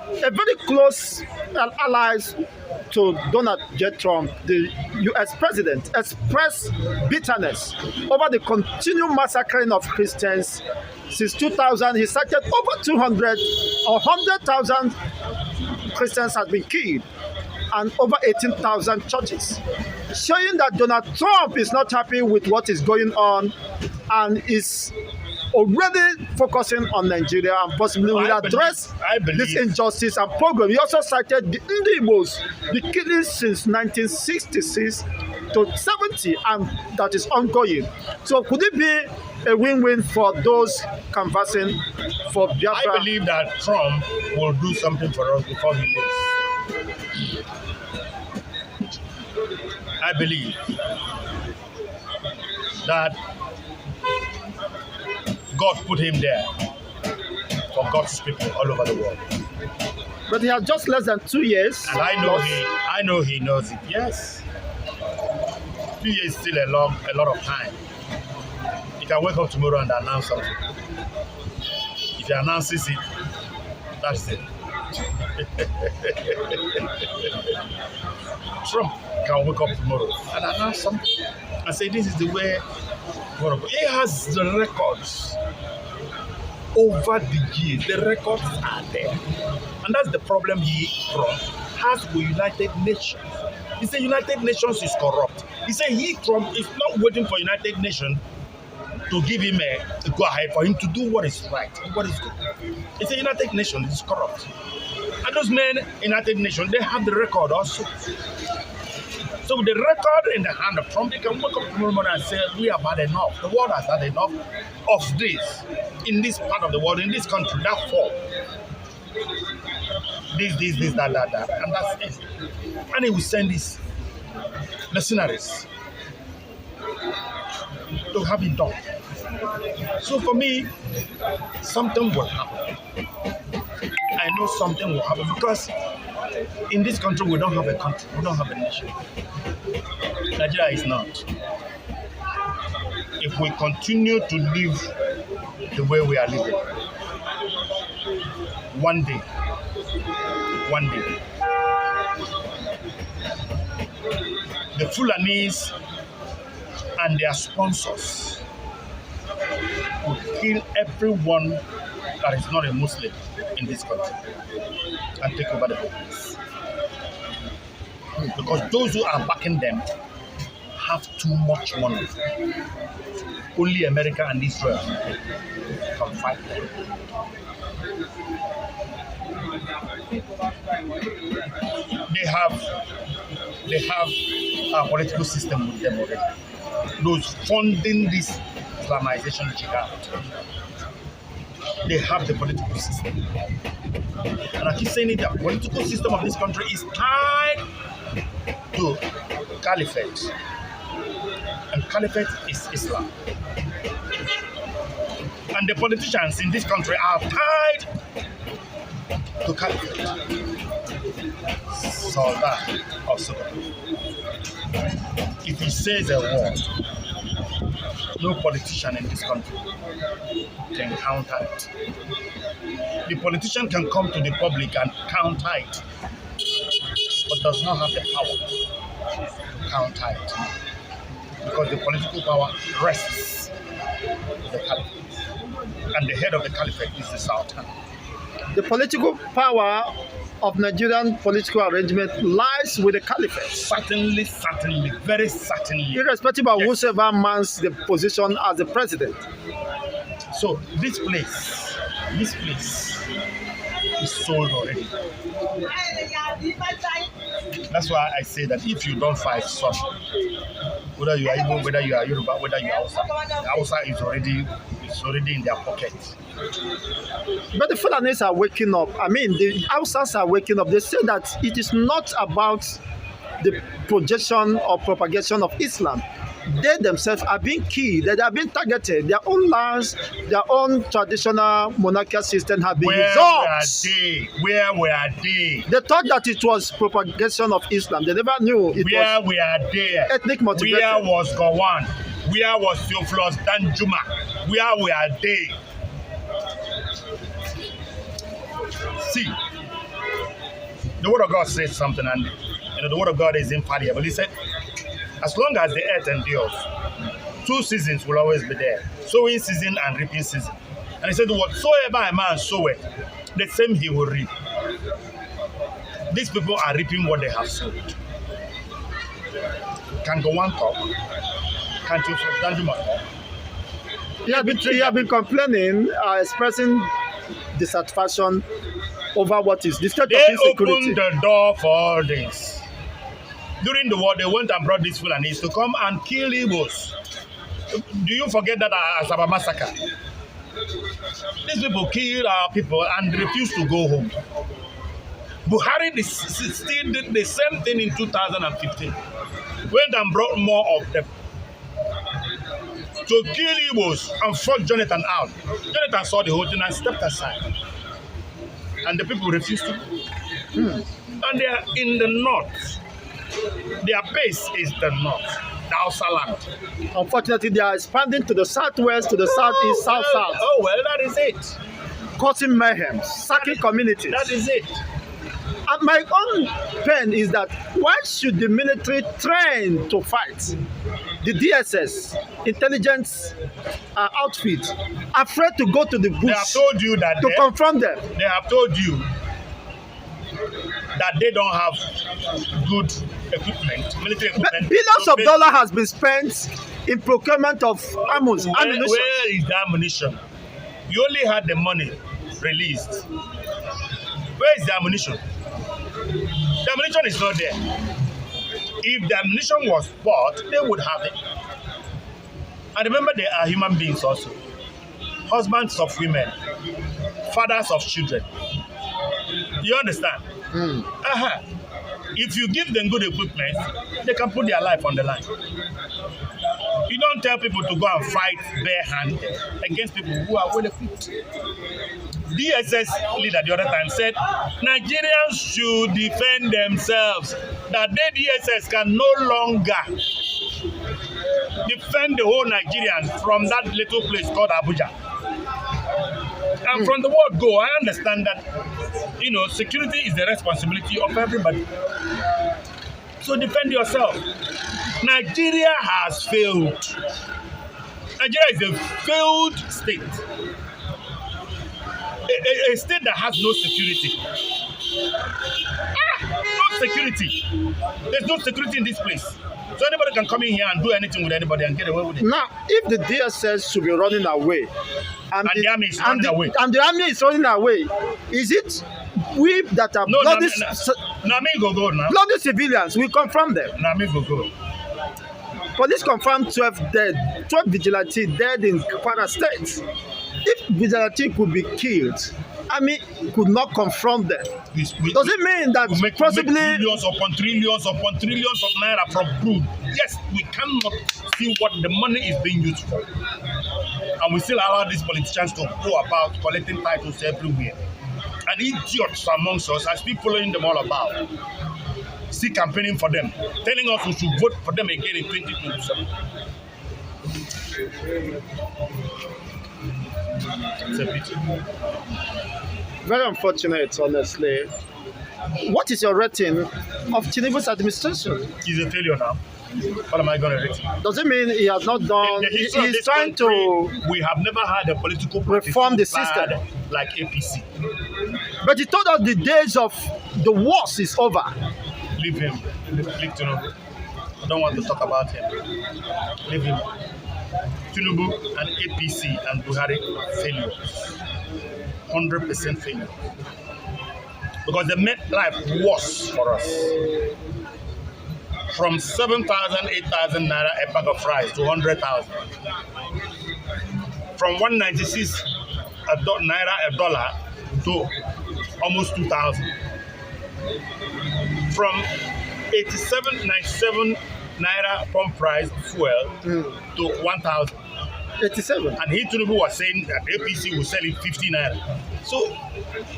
a very close allies to Donald J. Trump, the U.S. president, expressed bitterness over the continued massacring of Christians. Since 2000, he cited over 200 or 100,000 Christians have been killed and over 18,000 churches, showing that Donald Trump is not happy with what is going on and is already focusing on Nigeria and possibly will address this injustice and program. He also cited the Indians, the killings since 1966 to 70, and that is ongoing. So could it be a win-win for those canvassing for Biafra? I believe that Trump will do something for us before he leaves. I believe that God put him there for God's people all over the world. But he has just less than 2 years. And I know he knows it. Yes. 2 years is still a lot of time. He can wake up tomorrow and announce something. If he announces it, that's it. Trump can wake up tomorrow and announce something and say this is the way. He has the records over the years. The records are there. And that's the problem Trump has with United Nations. He said United Nations is corrupt. He said Trump, is not waiting for United Nations to give him a go ahead for him to do what is right, what is good. He said United Nations is corrupt. And those men in United Nations, they have the record also. So with the record in the hand of Trump, they can wake up tomorrow morning and say, we have had enough. The world has had enough of this. In this part of the world, in this country, that fall. This, that. And that's it. And he will send these mercenaries to have it done. So for me, something will happen. I know something will happen because in this country, we don't have a country. We don't have a nation. Nigeria is not. If we continue to live the way we are living, one day, the Fulanis and their sponsors will kill everyone that is not a Muslim in this country and take over the place. Because those who are backing them have too much money. Only America and Israel can fight them. They have a political system with them already. Those funding this Islamization jihad. They have the political system. And I keep saying it, the political system of this country is tied to caliphate. And caliphate is Islam. And the politicians in this country are tied to caliphate. Soldat also. If he says a word, no politician in this country can counter it. The politician can come to the public and counter it, but does not have the power to counter it. Because the political power rests with the caliphate. And the head of the caliphate is the Sultan. The political power of Nigerian political arrangement lies with the caliphate. Certainly, very certainly. Irrespective of whoever mans the position as the president. So this place is sold already. That's why I say that if you don't fight son, whether you are Igbo, whether you are Yoruba, whether you are Hausa, the Hausa is already in their pocket. But the Fulanis are waking up. I mean, the Hausas are waking up. They say that it is not about the projection or propagation of Islam. They themselves are being killed. They are being targeted. Their own lands, their own traditional monarchical system have been resolved. Where were they? They thought that it was propagation of Islam. They never knew it where was were they? Ethnic motivated. Where was Gowon? Where was Theophilus Danjuma? Where were they? See, The word of God says something, and the word of God is infallible. He said, as long as the earth endures, two seasons will always be there, sowing season and reaping season. And he said, whatsoever a man soweth, the same he will reap. These people are reaping what they have sowed. Can go one talk? Can't you stand him up? He has been complaining, expressing dissatisfaction over what is the state of insecurity. They opened the door for all this. During the war, they went and brought these Fulanis to come and kill Igbos. Do you forget that Asaba massacre? These people killed our people and refused to go home. Buhari still did the same thing in 2015. Went and brought more of them to kill Igbos and fought Jonathan out. Jonathan saw the whole thing and stepped aside. And the people refused to go. And they are in the north. Their base is the north, the Hausa land. Unfortunately, they are expanding to the southwest, to the southeast, south. Oh, well, that is it. Causing mayhem, sacking communities. That is it. And my own pain is that why should the military train to fight? The DSS, intelligence outfit, afraid to go to the bush. They have told you that to confront them. They have told you that they don't have good equipment, military equipment. Billions of dollars has been spent in procurement of ammunition. Where is the ammunition? You only had the money released. Where is the ammunition? The ammunition is not there. If the ammunition was bought, they would have it. And remember, they are human beings also. Husbands of women, fathers of children. You understand? If you give them good equipment, they can put their life on the line. You don't tell people to go and fight barehanded against people who are well equipped. DSS leader the other time said Nigerians should defend themselves, that the DSS can no longer defend the whole Nigerians from that little place called Abuja. And from the word go, I understand that, security is the responsibility of everybody. So defend yourself. Nigeria has failed. Nigeria is a failed state. A state that has no security. No security. There's no security in this place. So anybody can come in here and do anything with anybody and get away with it. Now, if the DSS should be running away, and the army is running away, and the army is running away, is it we that are bloody civilians? We confront them. Police confirmed 12 dead, 12 vigilantes dead in Kwara State. If vigilante could be killed, army could not confront them. Does it mean that possibly billions upon trillions of naira from crude? Yes, we cannot see what the money is being used for, and we still allow these politicians to go about collecting titles everywhere. And idiots amongst us are still following them all about, still campaigning for them, telling us we should vote for them again in 2027. It's a pity. Very unfortunate, honestly. What is your rating of Tinubu's administration? He's a failure now. What am I going to rate him? Does it mean he has not done? He's trying to. We have never had a political reform the system like APC. But he told us the days of the worst is over. Leave him. Leave Tinubu. I don't want to talk about him. Leave him. Tinubu and APC and Buhari failures. 100% failure. Because they made life worse for us. From 7,000, 8,000 naira a bag of rice to 100,000. From 196 naira a dollar to almost 2,000. From 87, 97 naira pump price fuel to 1,000. 87. And he Tinubu was saying that APC will sell it 50 naira. So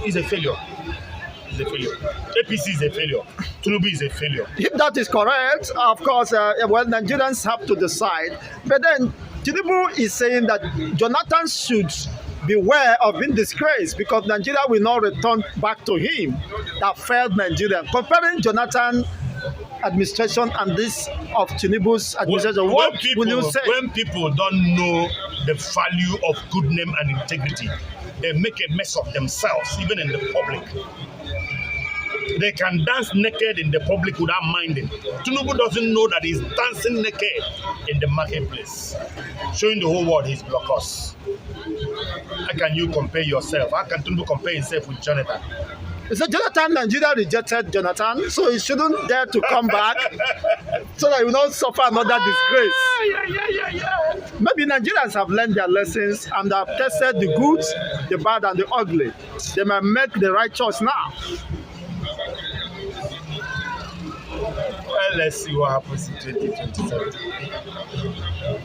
it's a failure. It's a failure. APC is a failure. Tinubu is a failure. If that is correct, of course, Nigerians have to decide. But then Tinubu is saying that Jonathan should beware of being disgraced, because Nigeria will not return back to him that failed Nigeria. Comparing Jonathan administration and this of Tinubu's administration, what will you say? When people don't know the value of good name and integrity, they make a mess of themselves, even in the public. They can dance naked in the public without minding. Tinubu doesn't know that he's dancing naked in the marketplace, showing the whole world he's blockers. How can you compare yourself? How can Tinubu compare himself with Jonathan? So Jonathan, Nigeria rejected Jonathan, so he shouldn't dare to come back so that he will not suffer another disgrace. Maybe Nigerians have learned their lessons and have tested the good, the bad, and the ugly. They might make the right choice now. Well, let's see what happens in 2027.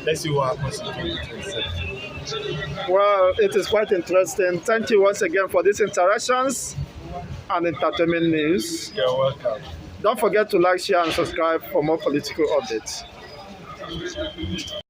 Let's see what happens in 2027. Well, it is quite interesting. Thank you once again for these interactions and entertainment news. You're welcome. Don't forget to like, share, and subscribe for more political updates.